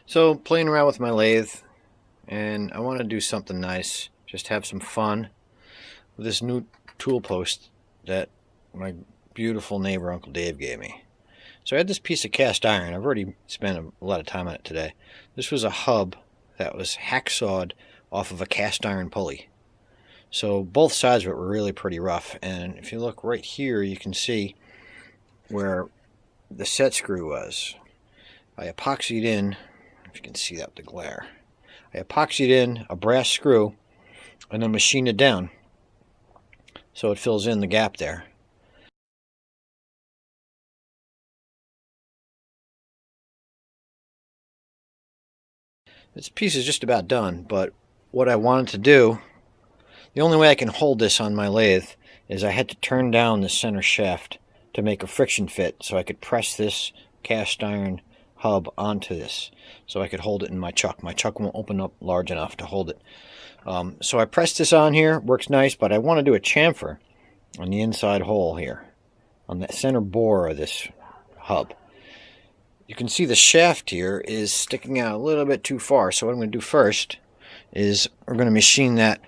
So, playing around with my lathe, and I want to do something nice, just have some fun with this new tool post that my beautiful neighbor Uncle Dave gave me. So I had this piece of cast iron. I've already spent a lot of time on it today. This was a hub that was hacksawed off of a cast iron pulley. So both sides of it were really pretty rough, and if you look right here, you can see where the set screw was. I epoxied in, if you can see that with the glare, I epoxied in a brass screw and then machined it down so it fills in the gap there. This piece is just about done, but what I wanted to do, the only way I can hold this on my lathe is I had to turn down the center shaft to make a friction fit so I could press this cast iron hub onto this so I could hold it in my chuck. My chuck won't open up large enough to hold it. So I pressed this on here, works nice, but I want to do a chamfer on the inside hole here, on the center bore of this hub. You can see the shaft here is sticking out a little bit too far, so what I'm going to do first is we're going to machine that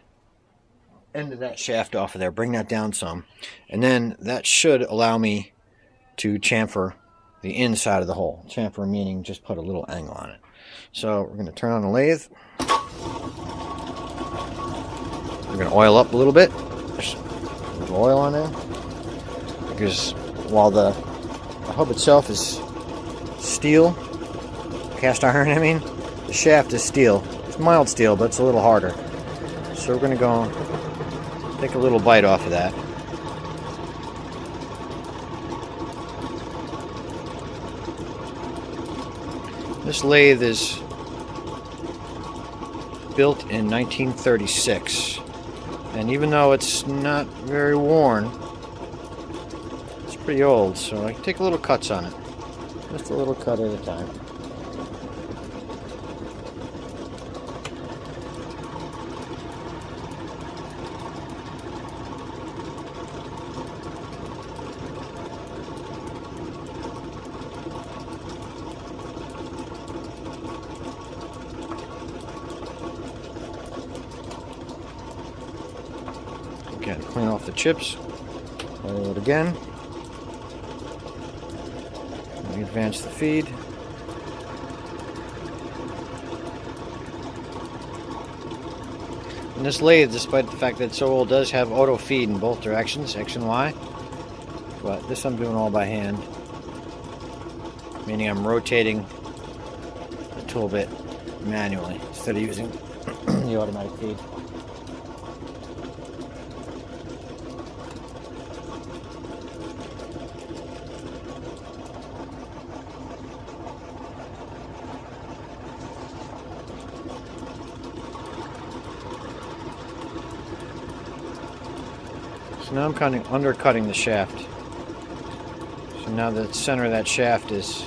end of that shaft off of there, bring that down some, and then that should allow me to chamfer the inside of the hole. Chamfer meaning just put a little angle on it. So we're going to turn on the lathe. We're going to oil up a little bit. There's a little oil on there, because while the hub itself is steel, cast iron, the shaft is steel. It's mild steel, but it's a little harder. So we're going to go take a little bite off of that. This lathe is built in 1936, and even though it's not very worn, it's pretty old, so I take little cuts on it. Just a little cut at a time. Again, clean off the chips. Oil it again. Advance the feed. And this lathe, despite the fact that it's so old, does have auto feed in both directions, X and Y. But this I'm doing all by hand, meaning I'm rotating the tool bit manually instead of using the automatic feed. So now I'm kind of undercutting the shaft. So now the center of that shaft is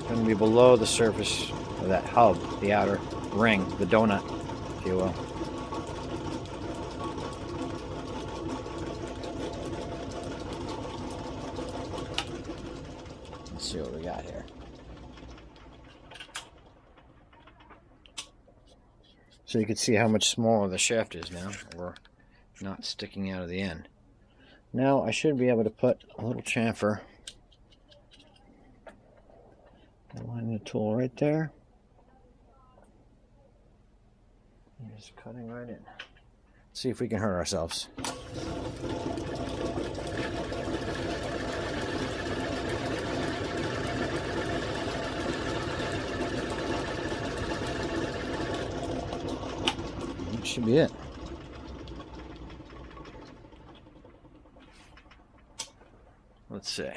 going to be below the surface of that hub, the outer ring, the donut, if you will. Let's see what we got here. So you can see how much smaller the shaft is now, or not sticking out of the end. Now I should be able to put a little chamfer, align the tool right there, and just cutting right in. Let's see if we can hurt ourselves. That should be it. Let's see.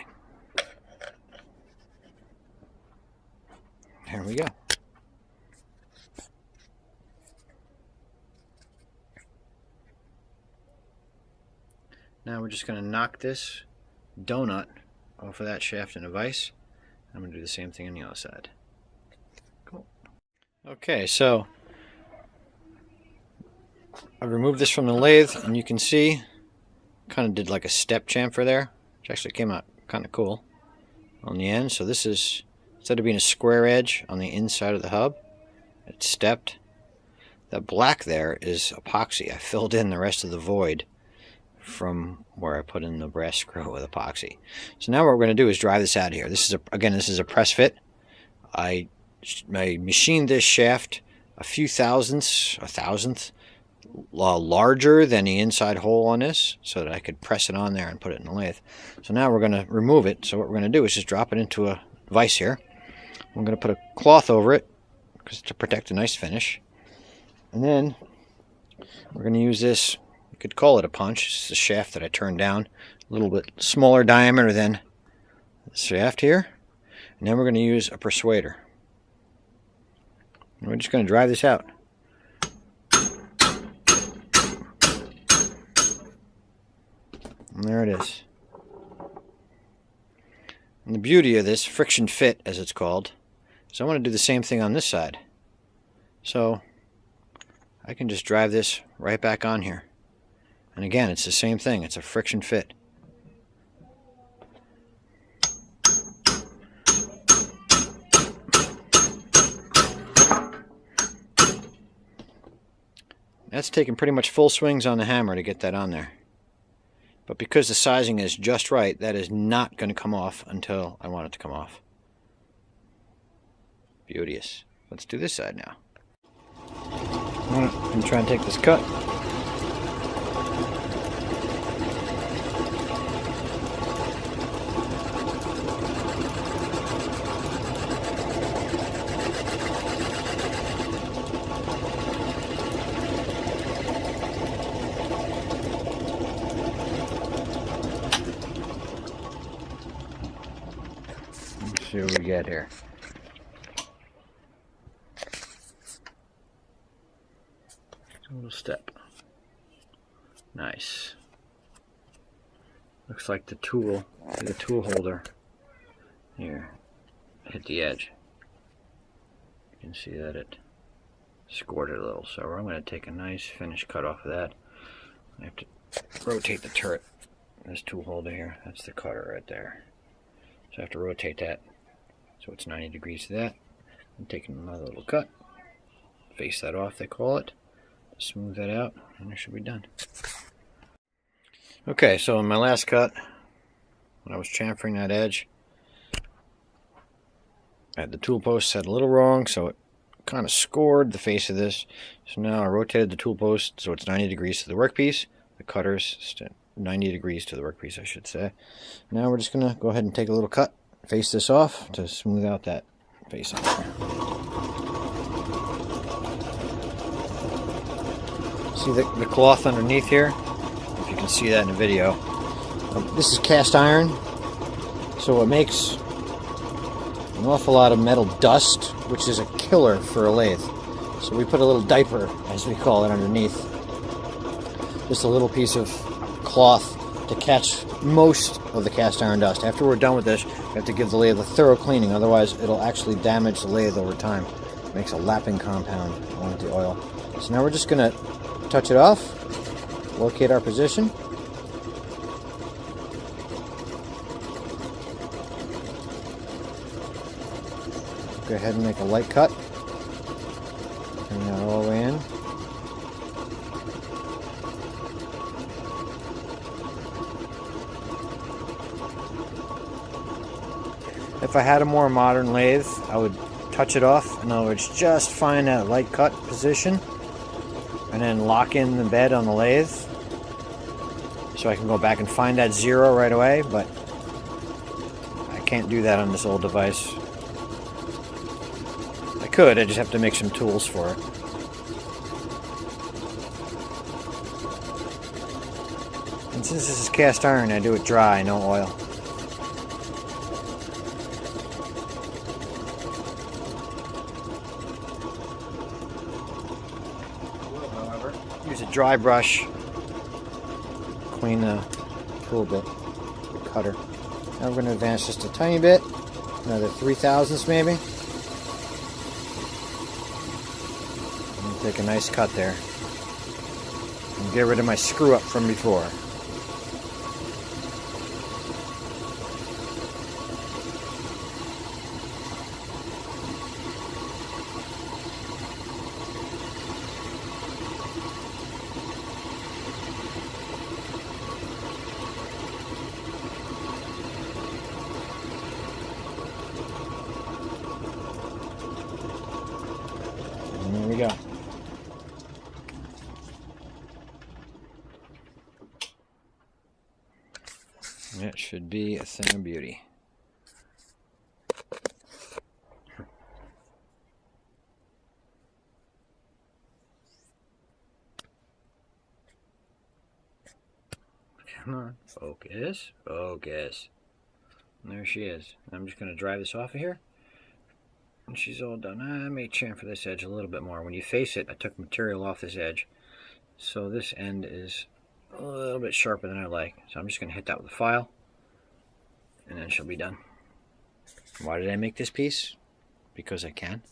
There we go. Now we're just going to knock this donut off of that shaft in a vise. I'm going to do the same thing on the other side. Cool. Okay, so I removed this from the lathe, and you can see kind of did like a step chamfer there, which actually came out kind of cool on the end. So this is Instead of being a square edge on the inside of the hub, it's stepped. That black there is epoxy. I filled in the rest of the void from where I put in the brass screw with epoxy. So now what we're going to do is drive this out of here. This is a press fit. I machined this shaft a few thousandths, a thousandth, larger than the inside hole on this, so that I could press it on there and put it in the lathe. So now we're going to remove it. So what we're going to do is just drop it into a vise here. I'm going to put a cloth over it to protect a nice finish. And then we're going to use this, you could call it a punch. It's the shaft that I turned down, a little bit smaller diameter than the shaft here. And then we're going to use a persuader. And we're just going to drive this out. And there it is. And the beauty of this friction fit, as it's called, is I want to do the same thing on this side. So I can just drive this right back on here. And again, it's the same thing. It's a friction fit. That's taking pretty much full swings on the hammer to get that on there. But because the sizing is just right, that is not going to come off until I want it to come off. Beauteous. Let's do this side now. I'm going to try and take this cut. Let's see what we get here. A little step. Nice. Looks like the tool holder here hit the edge. You can see that it scored it a little. So I'm going to take a nice finish cut off of that. I have to rotate the turret. This tool holder here, that's the cutter right there. So I have to rotate that so it's 90 degrees to that. I'm taking another little cut. Face that off, they call it. Smooth that out, and it should be done. Okay, so in my last cut, when I was chamfering that edge, I had the tool post set a little wrong, so it kind of scored the face of this. So now I rotated the tool post so it's 90 degrees to the workpiece. The cutter's 90 degrees to the workpiece, I should say. Now we're just going to go ahead and take a little cut, face this off to smooth out that face on there. See the cloth underneath here? If you can see that in the video. This is cast iron, so it makes an awful lot of metal dust, which is a killer for a lathe. So we put a little diaper, as we call it, underneath. Just a little piece of cloth to catch most of the cast iron dust. After we're done with this, we have to give the lathe a thorough cleaning, otherwise it'll actually damage the lathe over time. It makes a lapping compound along with the oil. So now we're just going to touch it off, locate our position. Go ahead and make a light cut. Bring that all the way in. If I had a more modern lathe, I would touch it off. In other words, just find that light cut position and then lock in the bed on the lathe so I can go back and find that zero right away, but I can't do that on this old device. I could, I just have to make some tools for it. And since this is cast iron, I do it dry, no oil. Use a dry brush, clean the tool bit, the cutter. Now we're going to advance just a tiny bit, another 0.003 maybe. And take a nice cut there. And get rid of my screw up from before. go. That should be a thing of beauty. Come on, focus, focus. And there she is. I'm just going to dry this off of here. And she's all done. I may chamfer this edge a little bit more. When you face it, I took material off this edge. So this end is a little bit sharper than I like. So I'm just going to hit that with a file. And then she'll be done. Why did I make this piece? Because I can.